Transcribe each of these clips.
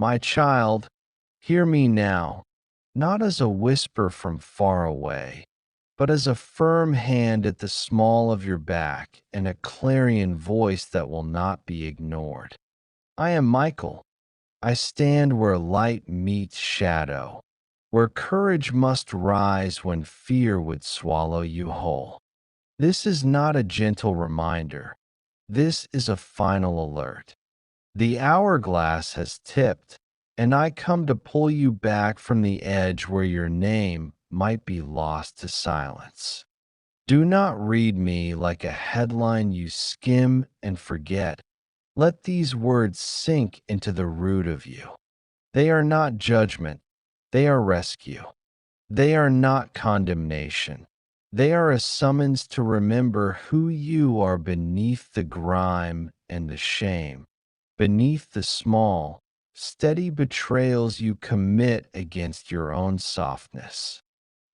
My child, hear me now, not as a whisper from far away, but as a firm hand at the small of your back and a clarion voice that will not be ignored. I am Michael. I stand where light meets shadow, where courage must rise when fear would swallow you whole. This is not a gentle reminder. This is a final alert. The hourglass has tipped, and I come to pull you back from the edge where your name might be lost to silence. Do not read me like a headline you skim and forget. Let these words sink into the root of you. They are not judgment, they are rescue. They are not condemnation. They are a summons to remember who you are beneath the grime and the shame, beneath the small, steady betrayals you commit against your own softness.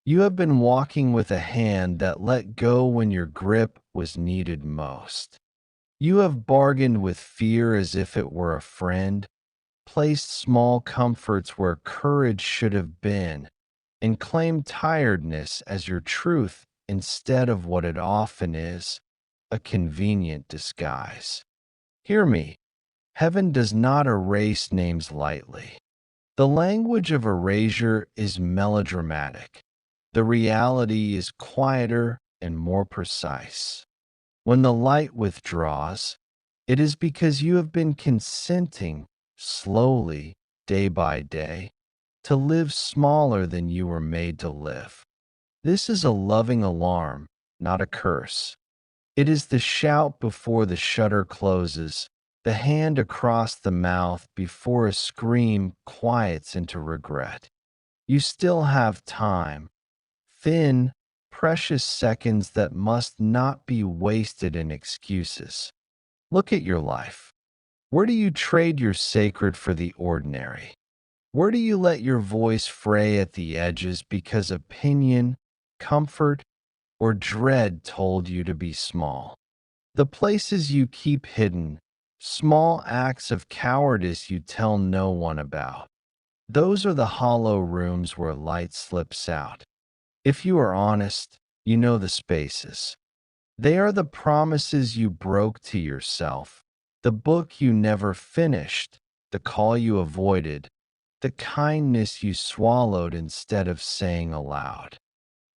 You have been walking with a hand that let go when your grip was needed most. You have bargained with fear as if it were a friend, placed small comforts where courage should have been, and claimed tiredness as your truth instead of what it often is, a convenient disguise. Hear me, heaven does not erase names lightly. The language of erasure is melodramatic. The reality is quieter and more precise. When the light withdraws, it is because you have been consenting slowly, day by day, to live smaller than you were made to live. This is a loving alarm, not a curse. It is the shout before the shutter closes, the hand across the mouth before a scream quiets into regret. You still have time, thin, precious seconds that must not be wasted in excuses. Look at your life. Where do you trade your sacred for the ordinary? Where do you let your voice fray at the edges because opinion, comfort, or dread told you to be small? The places you keep hidden, small acts of cowardice you tell no one about. Those are the hollow rooms where light slips out. If you are honest, you know the spaces. They are the promises you broke to yourself, the book you never finished, the call you avoided, the kindness you swallowed instead of saying aloud.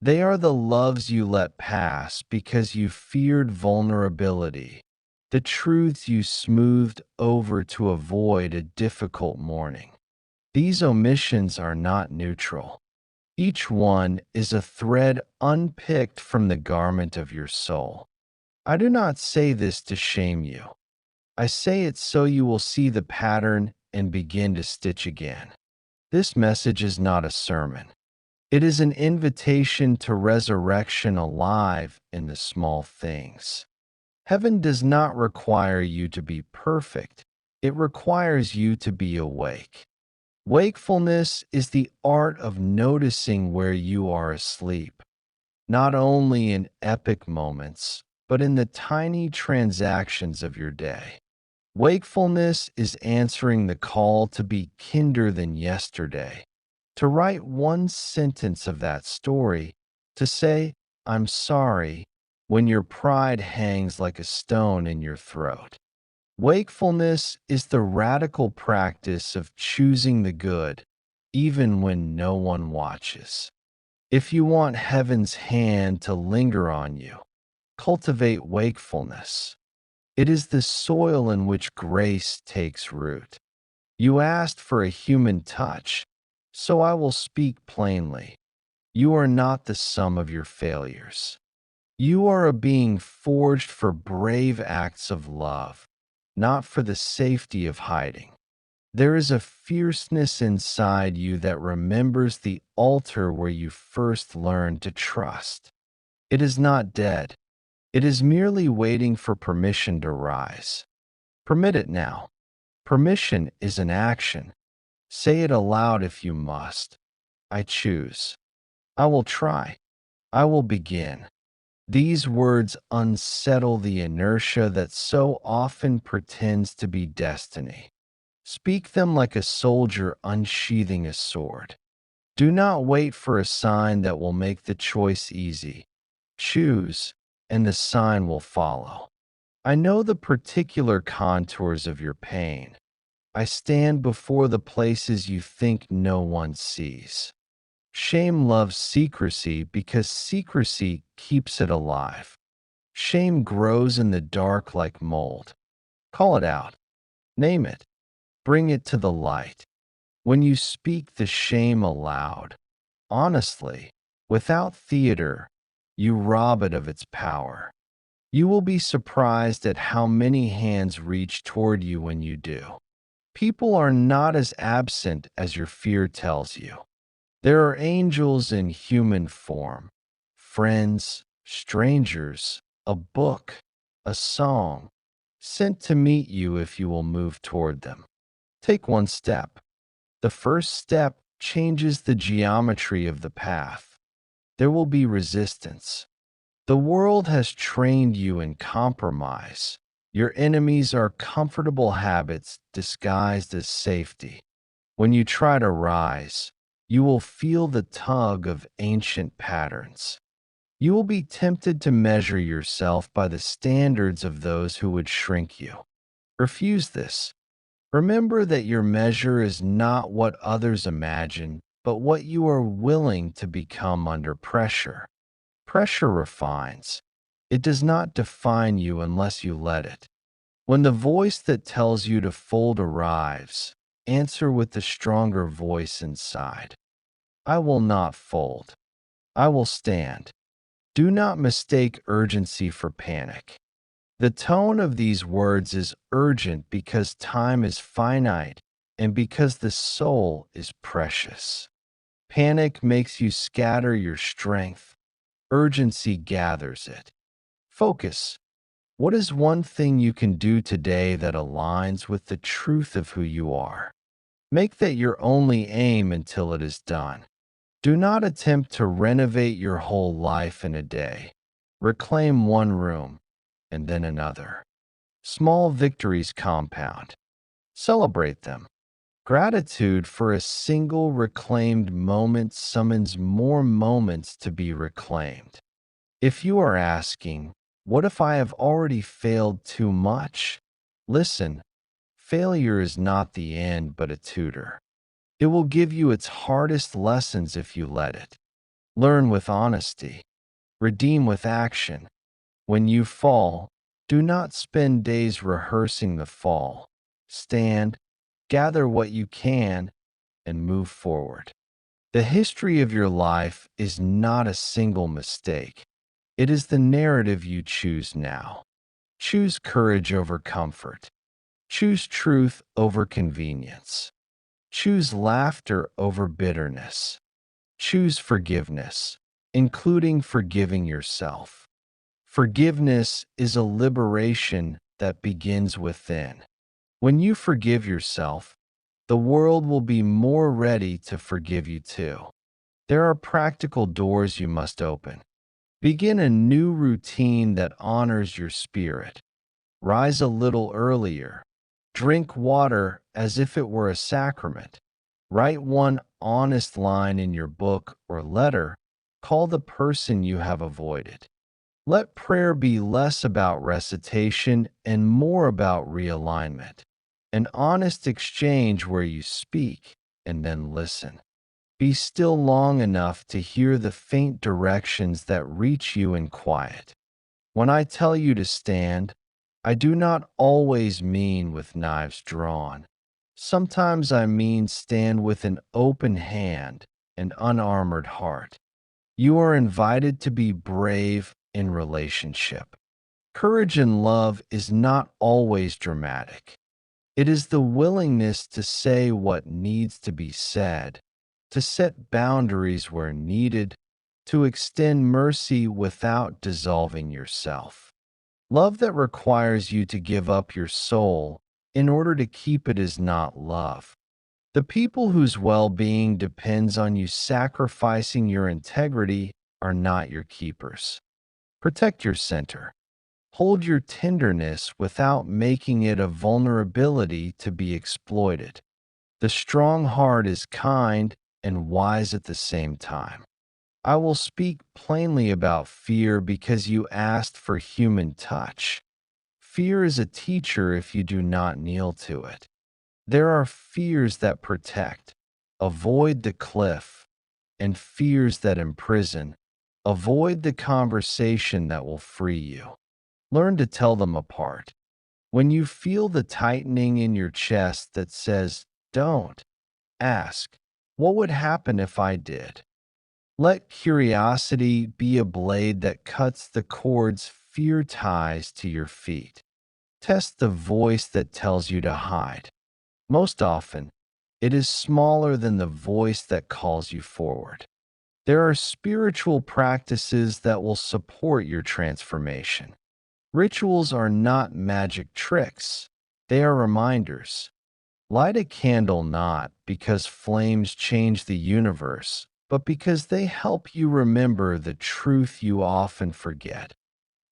They are the loves you let pass because you feared vulnerability, the truths you smoothed over to avoid a difficult morning. These omissions are not neutral. Each one is a thread unpicked from the garment of your soul. I do not say this to shame you. I say it so you will see the pattern and begin to stitch again. This message is not a sermon. It is an invitation to resurrection alive in the small things. Heaven does not require you to be perfect. It requires you to be awake. Wakefulness is the art of noticing where you are asleep, not only in epic moments, but in the tiny transactions of your day. Wakefulness is answering the call to be kinder than yesterday, to write one sentence of that story, to say, I'm sorry, when your pride hangs like a stone in your throat. Wakefulness is the radical practice of choosing the good, even when no one watches. If you want heaven's hand to linger on you, cultivate wakefulness. It is the soil in which grace takes root. You asked for a human touch, so I will speak plainly. You are not the sum of your failures. You are a being forged for brave acts of love, not for the safety of hiding. There is a fierceness inside you that remembers the altar where you first learned to trust. It is not dead. It is merely waiting for permission to rise. Permit it now. Permission is an action. Say it aloud if you must. I choose. I will try. I will begin. These words unsettle the inertia that so often pretends to be destiny. Speak them like a soldier unsheathing a sword. Do not wait for a sign that will make the choice easy. Choose, and the sign will follow. I know the particular contours of your pain. I stand before the places you think no one sees. Shame loves secrecy because secrecy keeps it alive. Shame grows in the dark like mold. Call it out. Name it. Bring it to the light. When you speak the shame aloud, honestly, without theater, you rob it of its power. You will be surprised at how many hands reach toward you when you do. People are not as absent as your fear tells you. There are angels in human form, friends, strangers, a book, a song, sent to meet you if you will move toward them. Take one step. The first step changes the geometry of the path. There will be resistance. The world has trained you in compromise. Your enemies are comfortable habits disguised as safety. When you try to rise, you will feel the tug of ancient patterns. You will be tempted to measure yourself by the standards of those who would shrink you. Refuse this. Remember that your measure is not what others imagine, but what you are willing to become under pressure. Pressure refines. It does not define you unless you let it. When the voice that tells you to fold arrives, answer with the stronger voice inside. I will not fold. I will stand. Do not mistake urgency for panic. The tone of these words is urgent because time is finite and because the soul is precious. Panic makes you scatter your strength. Urgency gathers it. Focus. What is one thing you can do today that aligns with the truth of who you are? Make that your only aim until it is done. Do not attempt to renovate your whole life in a day. Reclaim one room and then another. Small victories compound. Celebrate them. Gratitude for a single reclaimed moment summons more moments to be reclaimed. If you are asking, what if I have already failed too much? Listen, failure is not the end but a tutor. It will give you its hardest lessons if you let it. Learn with honesty. Redeem with action. When you fall, do not spend days rehearsing the fall. Stand, gather what you can, and move forward. The history of your life is not a single mistake. It is the narrative you choose now. Choose courage over comfort. Choose truth over convenience. Choose laughter over bitterness. Choose forgiveness, including forgiving yourself. Forgiveness is a liberation that begins within. When you forgive yourself, the world will be more ready to forgive you too. There are practical doors you must open. Begin a new routine that honors your spirit. Rise a little earlier. Drink water as if it were a sacrament. Write one honest line in your book or letter. Call the person you have avoided. Let prayer be less about recitation and more about realignment. An honest exchange where you speak and then listen. Be still long enough to hear the faint directions that reach you in quiet. When I tell you to stand, I do not always mean with knives drawn. Sometimes I mean stand with an open hand and unarmored heart. You are invited to be brave in relationship. Courage in love is not always dramatic. It is the willingness to say what needs to be said, to set boundaries where needed, to extend mercy without dissolving yourself. Love that requires you to give up your soul in order to keep it is not love. The people whose well-being depends on you sacrificing your integrity are not your keepers. Protect your center. Hold your tenderness without making it a vulnerability to be exploited. The strong heart is kind and wise at the same time. I will speak plainly about fear because you asked for human touch. Fear is a teacher if you do not kneel to it. There are fears that protect. Avoid the cliff, and fears that imprison. Avoid the conversation that will free you. Learn to tell them apart. When you feel the tightening in your chest that says, don't, ask, what would happen if I did? Let curiosity be a blade that cuts the cords fear ties to your feet. Test the voice that tells you to hide. Most often, it is smaller than the voice that calls you forward. There are spiritual practices that will support your transformation. Rituals are not magic tricks, they are reminders. Light a candle not because flames change the universe, but because they help you remember the truth you often forget.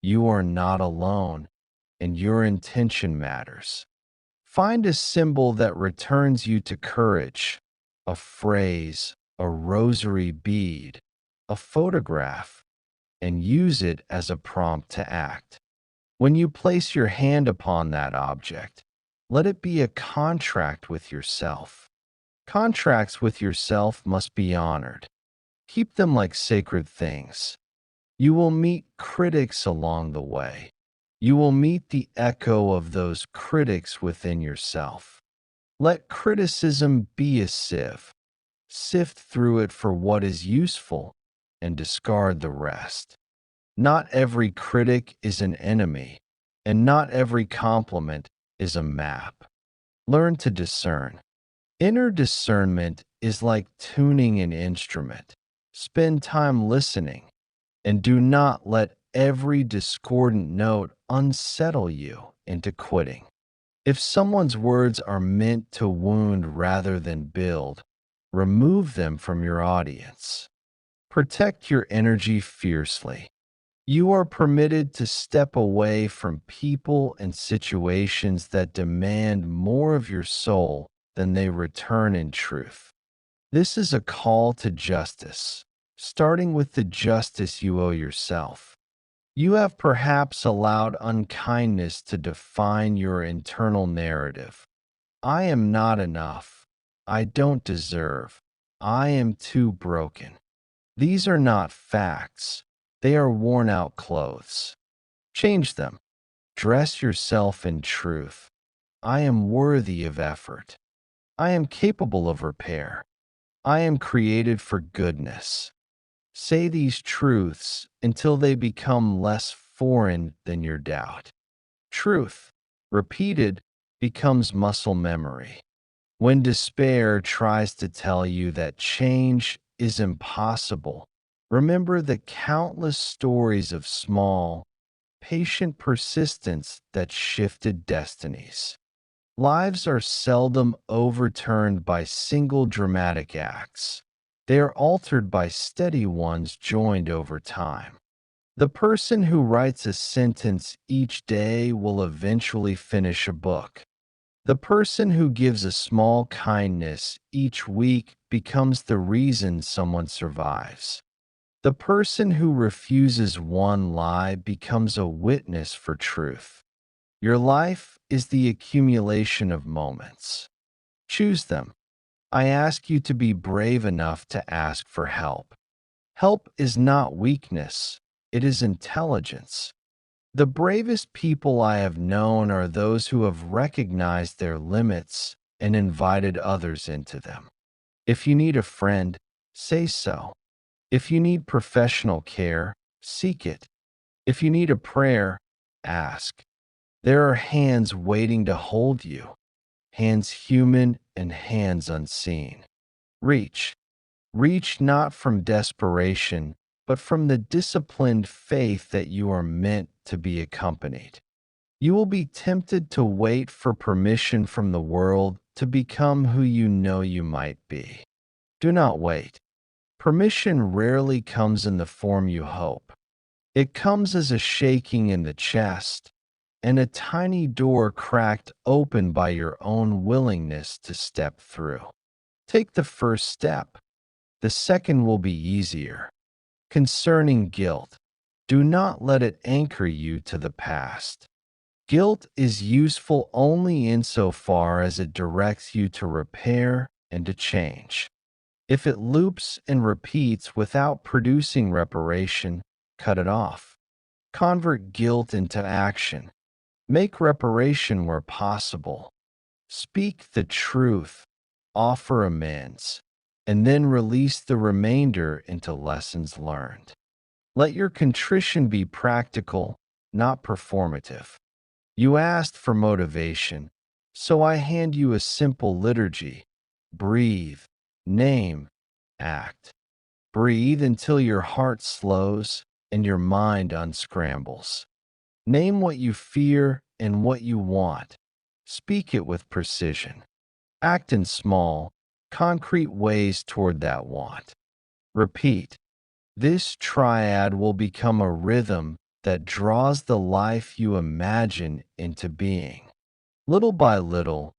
You are not alone, and your intention matters. Find a symbol that returns you to courage, a phrase, a rosary bead, a photograph, and use it as a prompt to act. When you place your hand upon that object, let it be a contract with yourself. Contracts with yourself must be honored. Keep them like sacred things. You will meet critics along the way. You will meet the echo of those critics within yourself. Let criticism be a sieve. Sift through it for what is useful and discard the rest. Not every critic is an enemy, and not every compliment is a map. Learn to discern. Inner discernment is like tuning an instrument. Spend time listening, and do not let every discordant note unsettle you into quitting. If someone's words are meant to wound rather than build, remove them from your audience. Protect your energy fiercely. You are permitted to step away from people and situations that demand more of your soul than they return in truth. This is a call to justice, starting with the justice you owe yourself. You have perhaps allowed unkindness to define your internal narrative. I am not enough. I don't deserve. I am too broken. These are not facts. They are worn out clothes. Change them. Dress yourself in truth. I am worthy of effort. I am capable of repair. I am created for goodness. Say these truths until they become less foreign than your doubt. Truth, repeated, becomes muscle memory. When despair tries to tell you that change is impossible, remember the countless stories of small, patient persistence that shifted destinies. Lives are seldom overturned by single dramatic acts. They are altered by steady ones joined over time. The person who writes a sentence each day will eventually finish a book. The person who gives a small kindness each week becomes the reason someone survives. The person who refuses one lie becomes a witness for truth. Your life is the accumulation of moments. Choose them. I ask you to be brave enough to ask for help. Help is not weakness, it is intelligence. The bravest people I have known are those who have recognized their limits and invited others into them. If you need a friend, say so. If you need professional care, seek it. If you need a prayer, ask. There are hands waiting to hold you, hands human and hands unseen. Reach. Reach not from desperation, but from the disciplined faith that you are meant to be accompanied. You will be tempted to wait for permission from the world to become who you know you might be. Do not wait. Permission rarely comes in the form you hope. It comes as a shaking in the chest and a tiny door cracked open by your own willingness to step through. Take the first step. The second will be easier. Concerning guilt, do not let it anchor you to the past. Guilt is useful only insofar as it directs you to repair and to change. If it loops and repeats without producing reparation, cut it off. Convert guilt into action. Make reparation where possible. Speak the truth, offer amends, and then release the remainder into lessons learned. Let your contrition be practical, not performative. You asked for motivation, so I hand you a simple liturgy. Breathe, name, act. Breathe until your heart slows and your mind unscrambles. Name what you fear and what you want. Speak it with precision. Act in small, concrete ways toward that want. Repeat. This triad will become a rhythm that draws the life you imagine into being. Little by little,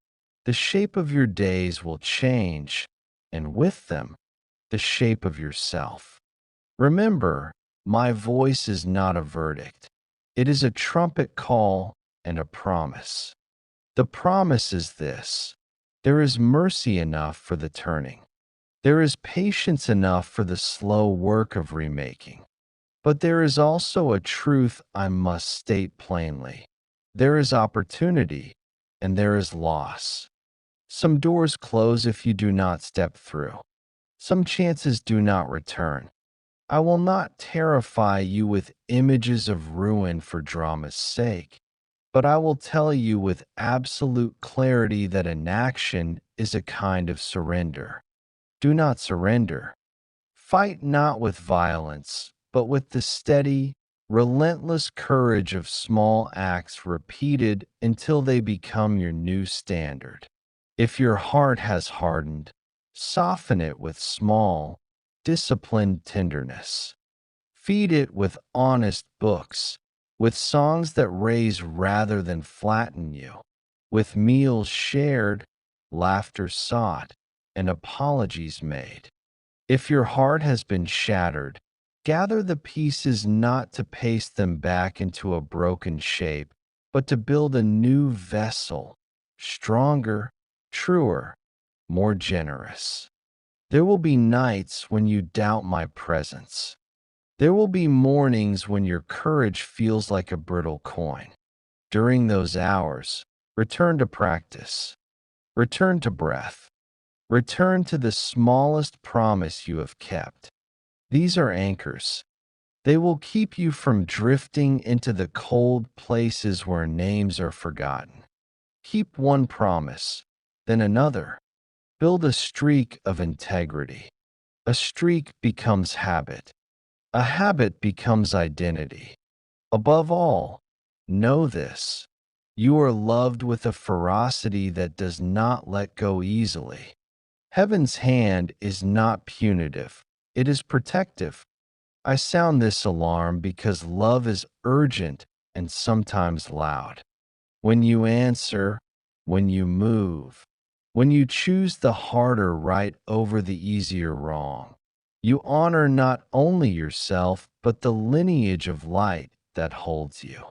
the shape of your days will change, and with them, the shape of yourself. Remember, my voice is not a verdict. It is a trumpet call and a promise. The promise is this: there is mercy enough for the turning. There is patience enough for the slow work of remaking. But there is also a truth I must state plainly. There is opportunity, and there is loss. Some doors close if you do not step through. Some chances do not return. I will not terrify you with images of ruin for drama's sake, but I will tell you with absolute clarity that inaction is a kind of surrender. Do not surrender. Fight not with violence, but with the steady, relentless courage of small acts repeated until they become your new standard. If your heart has hardened, soften it with small, disciplined tenderness. Feed it with honest books, with songs that raise rather than flatten you, with meals shared, laughter sought, and apologies made. If your heart has been shattered, gather the pieces not to paste them back into a broken shape, but to build a new vessel, stronger, truer, more generous. There will be nights when you doubt my presence. There will be mornings when your courage feels like a brittle coin. During those hours, return to practice. Return to breath. Return to the smallest promise you have kept. These are anchors. They will keep you from drifting into the cold places where names are forgotten. Keep one promise, then another. Build a streak of integrity. A streak becomes habit. A habit becomes identity. Above all, know this: you are loved with a ferocity that does not let go easily. Heaven's hand is not punitive, it is protective. I sound this alarm because love is urgent and sometimes loud. When you answer, when you move, when you choose the harder right over the easier wrong, you honor not only yourself, but the lineage of light that holds you.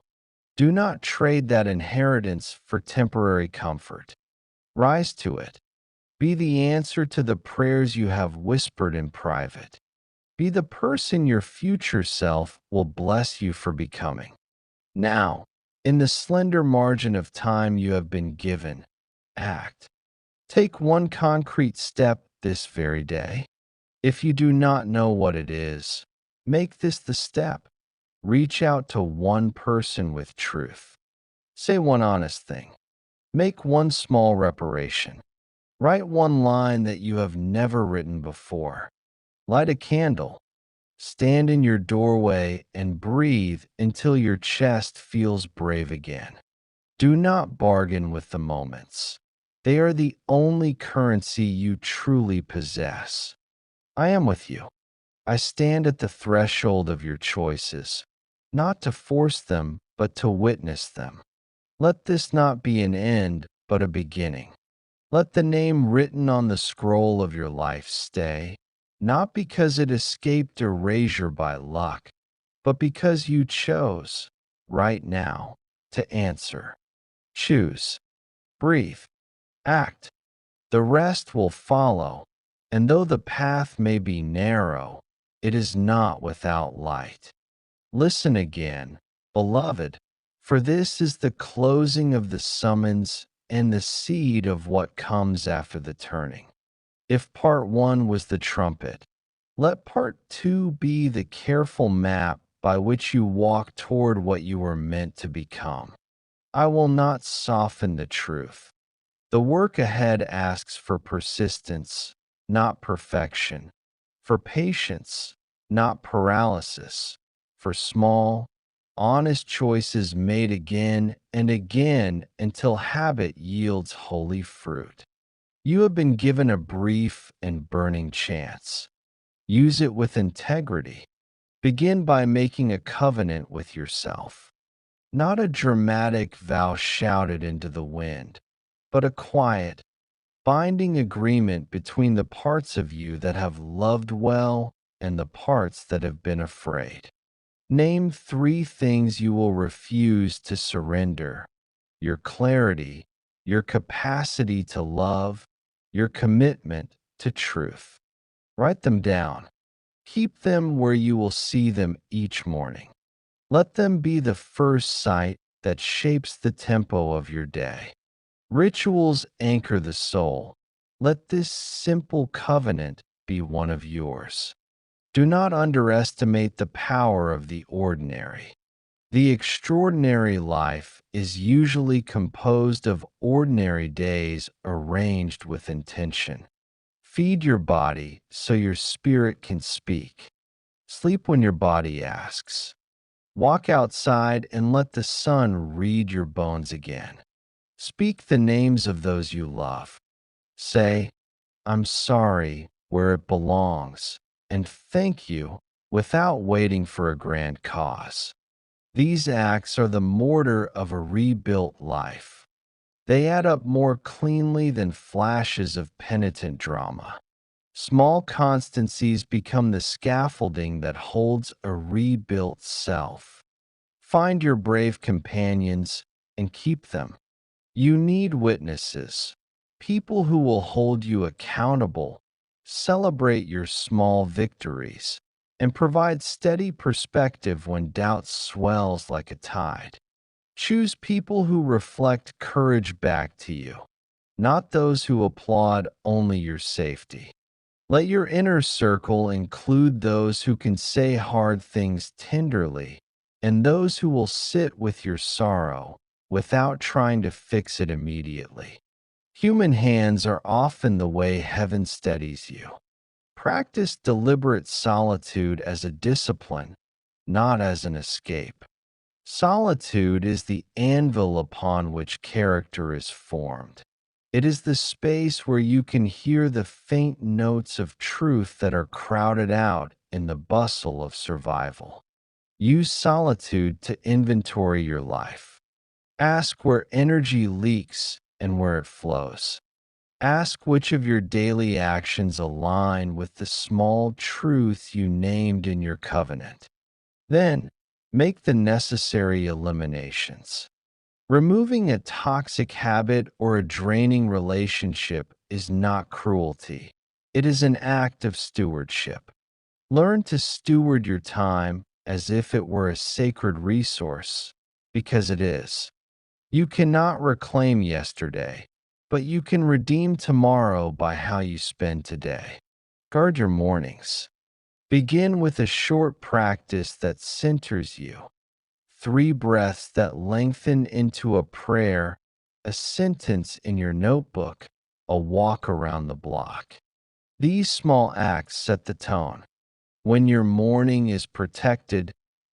Do not trade that inheritance for temporary comfort. Rise to it. Be the answer to the prayers you have whispered in private. Be the person your future self will bless you for becoming. Now, in the slender margin of time you have been given, act. Take one concrete step this very day. If you do not know what it is, make this the step. Reach out to one person with truth. Say one honest thing. Make one small reparation. Write one line that you have never written before. Light a candle. Stand in your doorway and breathe until your chest feels brave again. Do not bargain with the moments. They are the only currency you truly possess. I am with you. I stand at the threshold of your choices, not to force them, but to witness them. Let this not be an end, but a beginning. Let the name written on the scroll of your life stay, not because it escaped erasure by luck, but because you chose, right now, to answer. Choose, breathe, act. The rest will follow, and though the path may be narrow, it is not without light. Listen again, beloved, for this is the closing of the summons and the seed of what comes after the turning. If part one was the trumpet, let part two be the careful map by which you walk toward what you were meant to become. I will not soften the truth. The work ahead asks for persistence, not perfection, for patience, not paralysis, for small, honest choices made again and again until habit yields holy fruit. You have been given a brief and burning chance. Use it with integrity. Begin by making a covenant with yourself, not a dramatic vow shouted into the wind, but a quiet, binding agreement between the parts of you that have loved well and the parts that have been afraid. Name 3 things you will refuse to surrender: your clarity, your capacity to love, your commitment to truth. Write them down. Keep them where you will see them each morning. Let them be the first sight that shapes the tempo of your day. Rituals anchor the soul. Let this simple covenant be one of yours. Do not underestimate the power of the ordinary. The extraordinary life is usually composed of ordinary days arranged with intention. Feed your body so your spirit can speak. Sleep when your body asks. Walk outside and let the sun read your bones again. Speak the names of those you love. Say, I'm sorry, where it belongs, and thank you without waiting for a grand cause. These acts are the mortar of a rebuilt life. They add up more cleanly than flashes of penitent drama. Small constancies become the scaffolding that holds a rebuilt self. Find your brave companions and keep them. You need witnesses, people who will hold you accountable, celebrate your small victories, and provide steady perspective when doubt swells like a tide. Choose people who reflect courage back to you, not those who applaud only your safety. Let your inner circle include those who can say hard things tenderly and those who will sit with your sorrow without trying to fix it immediately. Human hands are often the way heaven steadies you. Practice deliberate solitude as a discipline, not as an escape. Solitude is the anvil upon which character is formed. It is the space where you can hear the faint notes of truth that are crowded out in the bustle of survival. Use solitude to inventory your life. Ask where energy leaks and where it flows. Ask which of your daily actions align with the small truths you named in your covenant. Then, make the necessary eliminations. Removing a toxic habit or a draining relationship is not cruelty. It is an act of stewardship. Learn to steward your time as if it were a sacred resource, because it is. You cannot reclaim yesterday, but you can redeem tomorrow by how you spend today. Guard your mornings. Begin with a short practice that centers you. 3 breaths that lengthen into a prayer, a sentence in your notebook, a walk around the block. These small acts set the tone. When your morning is protected,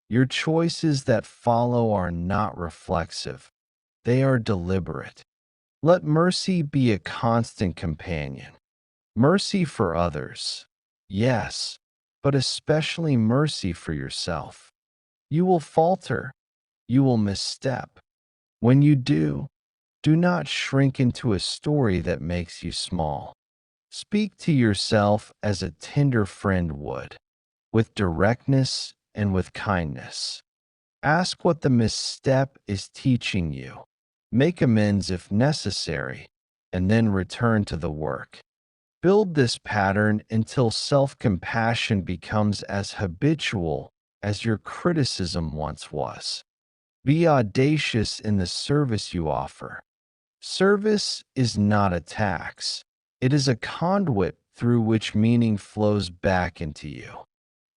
your choices that follow are not reflexive. They are deliberate. Let mercy be a constant companion. Mercy for others, yes, but especially mercy for yourself. You will falter. You will misstep. When you do not shrink into a story that makes you small. Speak to yourself as a tender friend would, with directness and with kindness. Ask what the misstep is teaching you. Make amends if necessary, and then return to the work. Build this pattern until self-compassion becomes as habitual as your criticism once was. Be audacious in the service you offer. Service is not a tax. It is a conduit through which meaning flows back into you.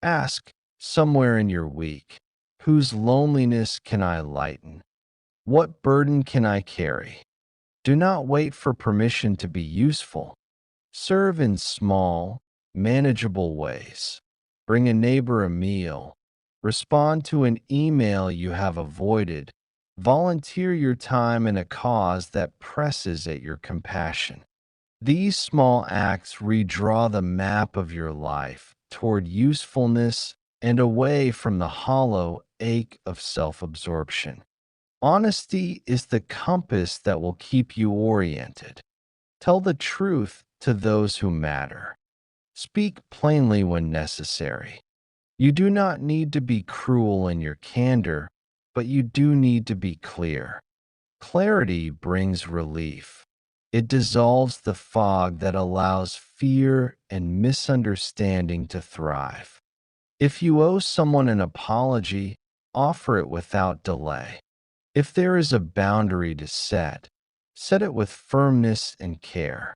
Ask, somewhere in your week, whose loneliness can I lighten? What burden can I carry? Do not wait for permission to be useful. Serve in small, manageable ways. Bring a neighbor a meal. Respond to an email you have avoided. Volunteer your time in a cause that presses at your compassion. These small acts redraw the map of your life toward usefulness and away from the hollow ache of self-absorption. Honesty is the compass that will keep you oriented. Tell the truth to those who matter. Speak plainly when necessary. You do not need to be cruel in your candor, but you do need to be clear. Clarity brings relief. It dissolves the fog that allows fear and misunderstanding to thrive. If you owe someone an apology, offer it without delay. If there is a boundary to set it with firmness and care.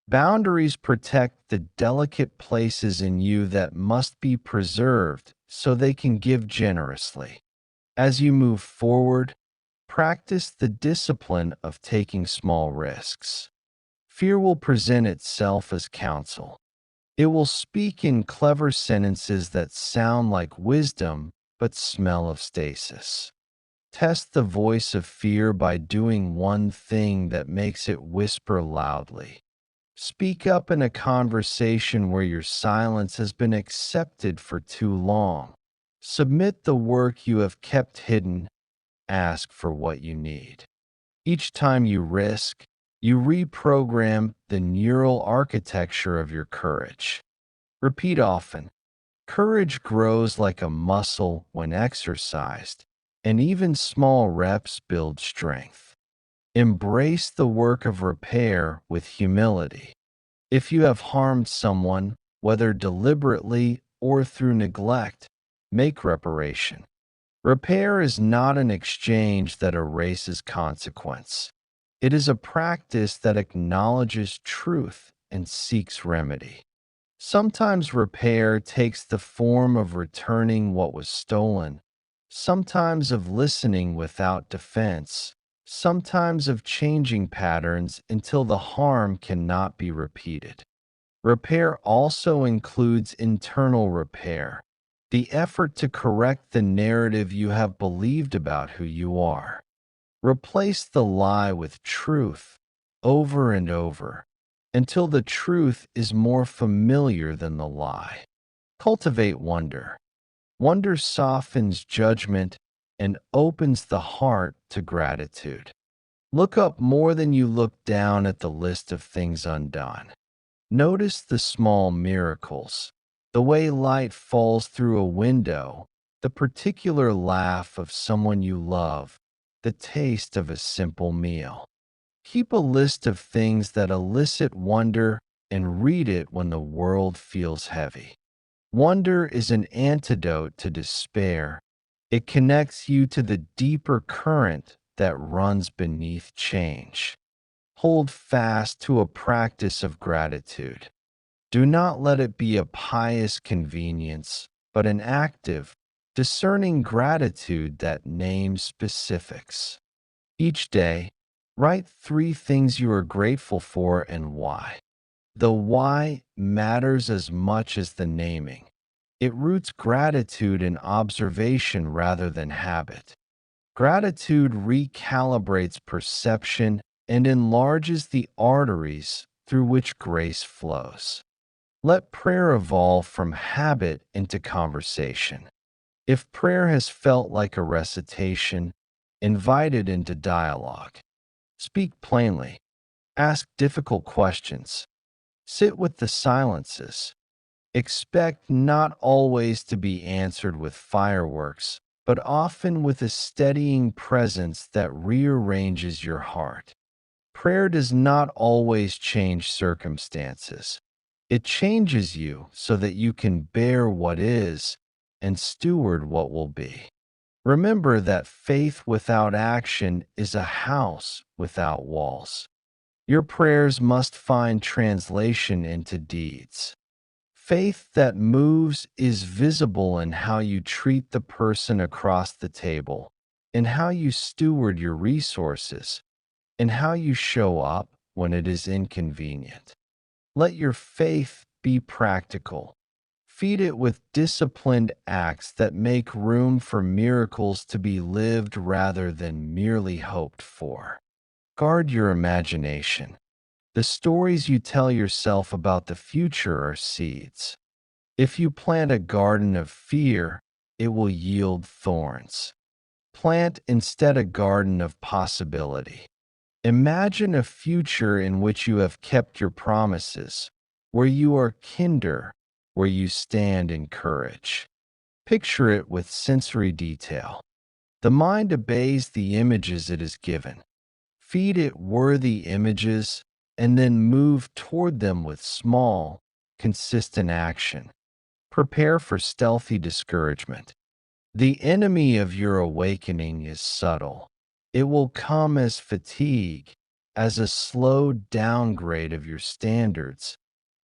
Boundaries protect the delicate places in you that must be preserved so they can give generously. As you move forward, practice the discipline of taking small risks. Fear will present itself as counsel. It will speak in clever sentences that sound like wisdom but smell of stasis. Test the voice of fear by doing one thing that makes it whisper loudly. Speak up in a conversation where your silence has been accepted for too long. Submit the work you have kept hidden. Ask for what you need. Each time you risk, you reprogram the neural architecture of your courage. Repeat often. Courage grows like a muscle when exercised, and even small reps build strength. Embrace the work of repair with humility. If you have harmed someone, whether deliberately or through neglect, make reparation. Repair is not an exchange that erases consequence. It is a practice that acknowledges truth and seeks remedy. Sometimes repair takes the form of returning what was stolen, sometimes of listening without defense, sometimes of changing patterns until the harm cannot be repeated. Repair also includes internal repair, the effort to correct the narrative you have believed about who you are. Replace the lie with truth over and over until the truth is more familiar than the lie. Cultivate wonder. Wonder softens judgment and opens the heart to gratitude. Look up more than you look down at the list of things undone. Notice the small miracles, the way light falls through a window, the particular laugh of someone you love, the taste of a simple meal. Keep a list of things that elicit wonder and read it when the world feels heavy. Wonder is an antidote to despair. It connects you to the deeper current that runs beneath change. Hold fast to a practice of gratitude. Do not let it be a pious convenience, but an active, discerning gratitude that names specifics. Each day, write 3 things you are grateful for and why. The why matters as much as the naming. It roots gratitude in observation rather than habit. Gratitude recalibrates perception and enlarges the arteries through which grace flows. Let prayer evolve from habit into conversation. If prayer has felt like a recitation, invite it into dialogue. Speak plainly. Ask difficult questions. Sit with the silences. Expect not always to be answered with fireworks, but often with a steadying presence that rearranges your heart. Prayer does not always change circumstances. It changes you so that you can bear what is and steward what will be. Remember that faith without action is a house without walls. Your prayers must find translation into deeds. Faith that moves is visible in how you treat the person across the table, in how you steward your resources, in how you show up when it is inconvenient. Let your faith be practical. Feed it with disciplined acts that make room for miracles to be lived rather than merely hoped for. Guard your imagination. The stories you tell yourself about the future are seeds. If you plant a garden of fear, it will yield thorns. Plant instead a garden of possibility. Imagine a future in which you have kept your promises, where you are kinder, where you stand in courage. Picture it with sensory detail. The mind obeys the images it is given. Feed it worthy images and then move toward them with small, consistent action. Prepare for stealthy discouragement. The enemy of your awakening is subtle. It will come as fatigue, as a slow downgrade of your standards,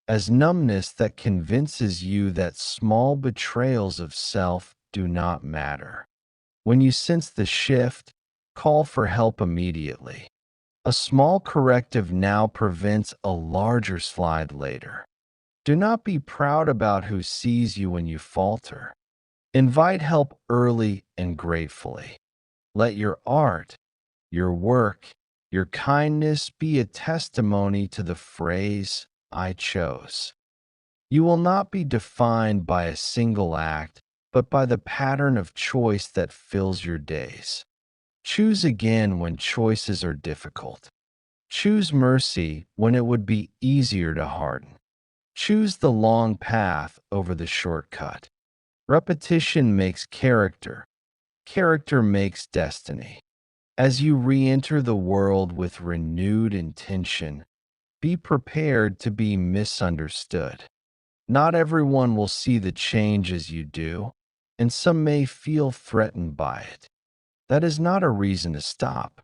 as numbness that convinces you that small betrayals of self do not matter. When you sense the shift, call for help immediately. A small corrective now prevents a larger slide later. Do not be proud about who sees you when you falter. Invite help early and gratefully. Let your art, your work, your kindness be a testimony to the phrase, I chose. You will not be defined by a single act, but by the pattern of choice that fills your days. Choose again when choices are difficult. Choose mercy when it would be easier to harden. Choose the long path over the shortcut. Repetition makes character. Character makes destiny. As you re-enter the world with renewed intention, be prepared to be misunderstood. Not everyone will see the change as you do, and some may feel threatened by it. That is not a reason to stop.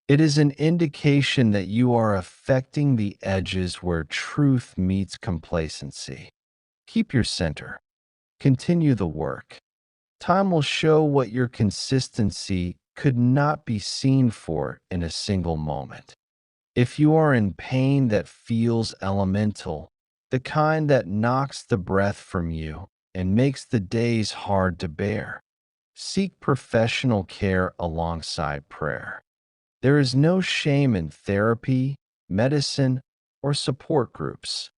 It is an indication that you are affecting the edges where truth meets complacency. Keep your center. Continue the work. Time will show what your consistency could not be seen for in a single moment. If you are in pain that feels elemental, the kind that knocks the breath from you and makes the days hard to bear, seek professional care alongside prayer. There is no shame in therapy, medicine, or support groups.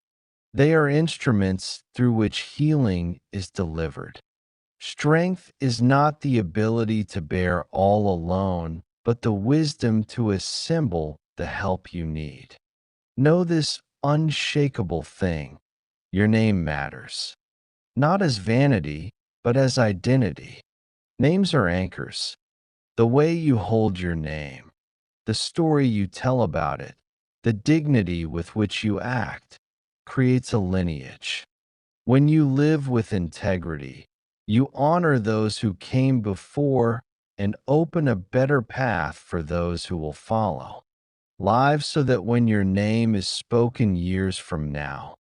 They are instruments through which healing is delivered. Strength is not the ability to bear all alone, but the wisdom to assemble the help you need. Know this unshakable thing. Your name matters. Not as vanity, but as identity. Names are anchors. The way you hold your name, the story you tell about it, the dignity with which you act, creates a lineage. When you live with integrity, you honor those who came before and open a better path for those who will follow. Live so that when your name is spoken years from now,